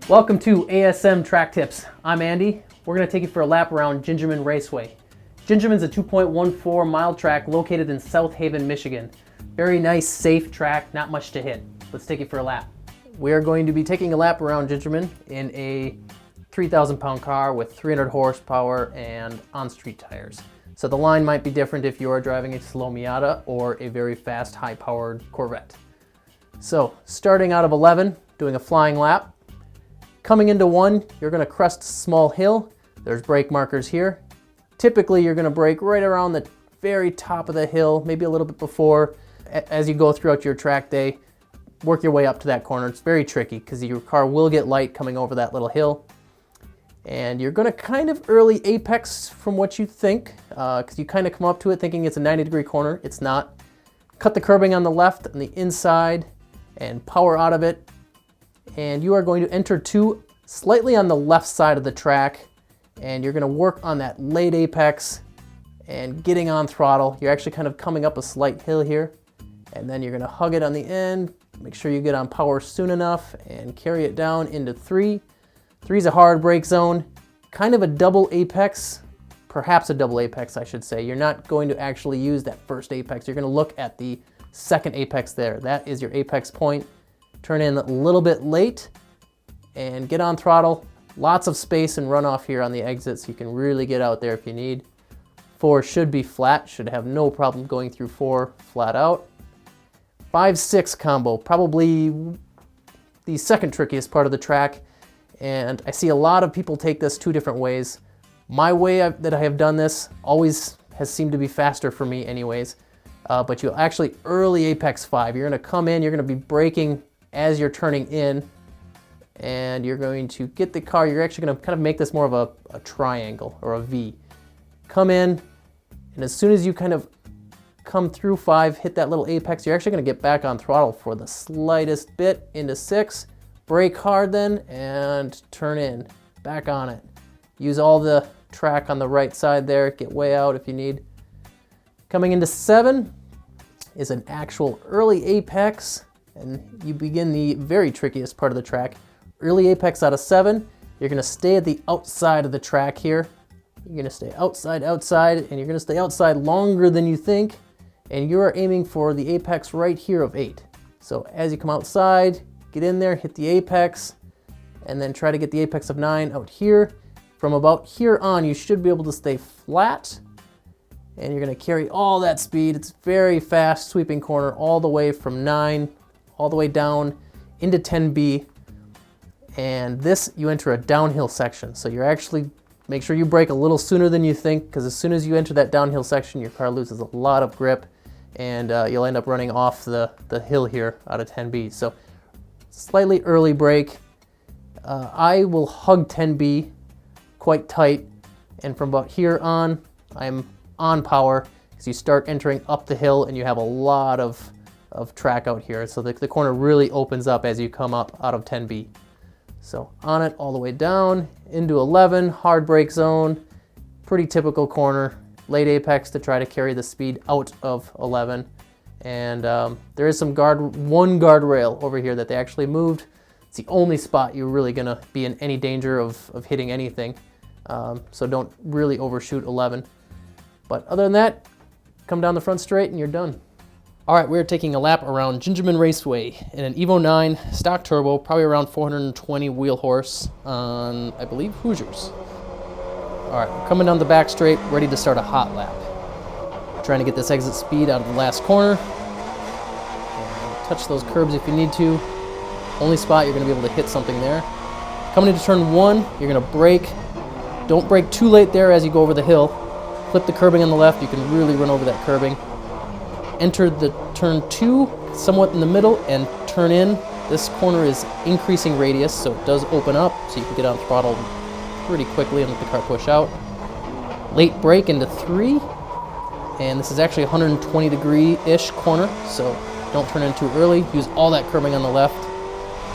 Welcome to ASM Track Tips. I'm Andy. We're going to take you for a lap around Gingerman Raceway. Gingerman's a 2.14 mile track located in South Haven, Michigan. Very nice, safe track, not much to hit. Let's take you for a lap. We are going to be taking a lap around Gingerman in a 3,000 pound car with 300 horsepower and on-street tires. So the line might be different if you are driving a slow Miata or a very fast, high-powered Corvette. So starting out of 11, doing a flying lap. Coming into 1, you're going to crest a small hill. There's brake markers here. Typically, you're going to brake right around the very top of the hill, maybe a little bit before. As you go throughout your track day, work your way up to that corner. It's very tricky because your car will get light coming over that little hill. And you're going to kind of early apex from what you think, because you kind of come up to it thinking it's a 90-degree corner. It's not. Cut the curbing on the left and the inside and power out of it. And you are going to enter 2 slightly on the left side of the track, and you're going to work on that late apex and getting on throttle. You're actually kind of coming up a slight hill here, and then you're going to hug it on the end. Make sure you get on power soon enough and carry it down into 3. 3 is a hard brake zone, kind of a double apex, perhaps a double apex I should say. You're not going to actually use that first apex. You're going to look at the second apex there. That is your apex point. Turn in a little bit late and get on throttle. Lots of space and runoff here on the exit, so you can really get out there if you need. 4 should be flat, should have no problem going through 4 flat out. 5-6 combo, probably the second trickiest part of the track, and I see a lot of people take this 2 different ways. My way that I have done this always has seemed to be faster for me anyways, but you'll actually early apex 5. You're going to come in, you're going to be braking as you're turning in, and you're going to get the car. You're actually going to kind of make this more of a triangle or a V. Come in, and as soon as you kind of come through 5, hit that little apex, you're actually going to get back on throttle for the slightest bit into 6. Brake hard then, and turn in. Back on it. Use all the track on the right side there. Get way out if you need. Coming into 7 is an actual early apex, and you begin the very trickiest part of the track. Early apex out of 7, you're going to stay at the outside of the track here. You're going to stay outside, and you're going to stay outside longer than you think, and you are aiming for the apex right here of 8. So as you come outside, get in there, hit the apex, and then try to get the apex of 9 out here. From about here on, you should be able to stay flat, and you're going to carry all that speed. It's very fast, sweeping corner all the way from 9 all the way down into 10B, and this you enter a downhill section. So you're actually, make sure you brake a little sooner than you think, because as soon as you enter that downhill section, your car loses a lot of grip, and you'll end up running off the hill here out of 10B. So slightly early brake. I will hug 10B quite tight, and from about here on, I'm on power, because you start entering up the hill and you have a lot of track out here. So the corner really opens up as you come up out of 10B. So on it all the way down into 11, hard brake zone, pretty typical corner, late apex to try to carry the speed out of 11. And there is some one guardrail over here that they actually moved. It's the only spot you're really gonna be in any danger of hitting anything. So don't really overshoot 11. But other than that, come down the front straight and you're done. All right, we're taking a lap around Gingerman Raceway in an Evo 9 stock turbo, probably around 420 wheel horse on, I believe, Hoosiers. All right, we're coming down the back straight, ready to start a hot lap. Trying to get this exit speed out of the last corner. And touch those curbs if you need to. Only spot you're gonna be able to hit something there. Coming into turn 1, you're gonna brake. Don't brake too late there as you go over the hill. Flip the curbing on the left, you can really run over that curbing. Enter the turn 2 somewhat in the middle and turn in. This corner is increasing radius, so it does open up, so you can get on throttle pretty quickly and let the car push out. Late brake into 3, and this is actually a 120-degree-ish corner, so don't turn in too early. Use all that curbing on the left.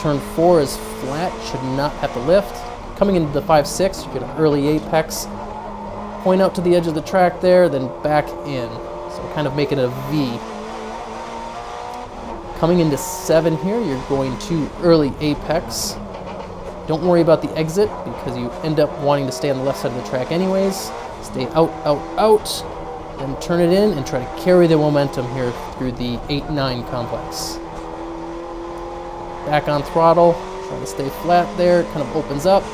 Turn 4 is flat, should not have to lift. Coming into the 5-6, you get an early apex. Point out to the edge of the track there, then back in. So kind of make it a V. Coming into 7 here, you're going to early apex. Don't worry about the exit because you end up wanting to stay on the left side of the track anyways. Stay out, out, out, then turn it in and try to carry the momentum here through the 8-9 complex. Back on throttle, try to stay flat there, it kind of opens up.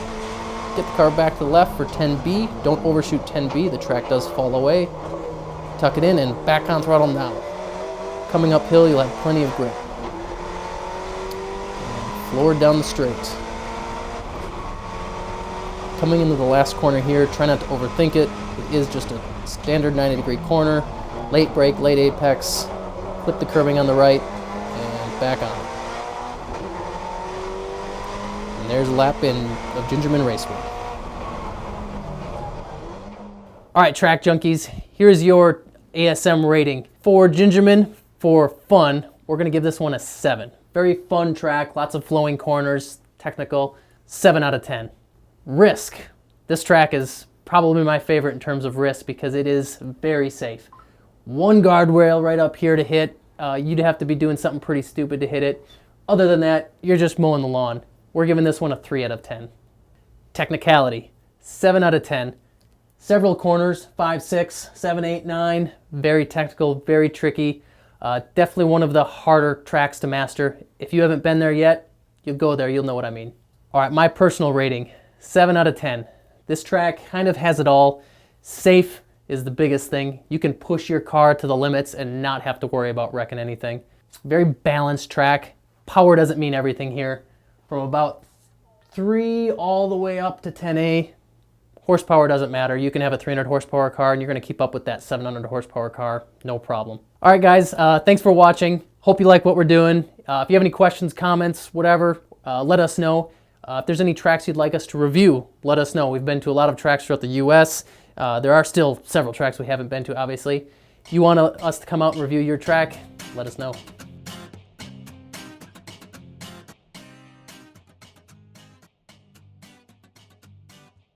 Get the car back to the left for 10B. Don't overshoot 10B, the track does fall away. Tuck it in and back on throttle now. Coming uphill, you'll have plenty of grip. And floor down the straight. Coming into the last corner here, try not to overthink it. It is just a standard 90-degree corner. Late brake, late apex. Clip the curbing on the right, and back on. And there's a lap in of Gingerman Raceway. All right, track junkies, here's your ASM rating. For Gingerman, for fun, we're gonna give this one a 7. Very fun track, lots of flowing corners, technical, 7 out of 10. Risk. This track is probably my favorite in terms of risk because it is very safe. One guardrail right up here to hit. You'd have to be doing something pretty stupid to hit it. Other than that, you're just mowing the lawn. We're giving this one a 3 out of 10. Technicality, 7 out of 10. Several corners, 5, 6, 7, 8, 9. Very technical, very tricky. Definitely one of the harder tracks to master. If you haven't been there yet, you'll go there, you'll know what I mean. All right, my personal rating, 7 out of 10. This track kind of has it all. Safe is the biggest thing. You can push your car to the limits and not have to worry about wrecking anything. Very balanced track. Power doesn't mean everything here. From about 3 all the way up to 10A, horsepower doesn't matter. You can have a 300 horsepower car and you're gonna keep up with that 700 horsepower car, no problem. All right guys, thanks for watching. Hope you like what we're doing. If you have any questions, comments, whatever, let us know. If there's any tracks you'd like us to review, let us know. We've been to a lot of tracks throughout the US. There are still several tracks we haven't been to, obviously. If you want us to come out and review your track, let us know.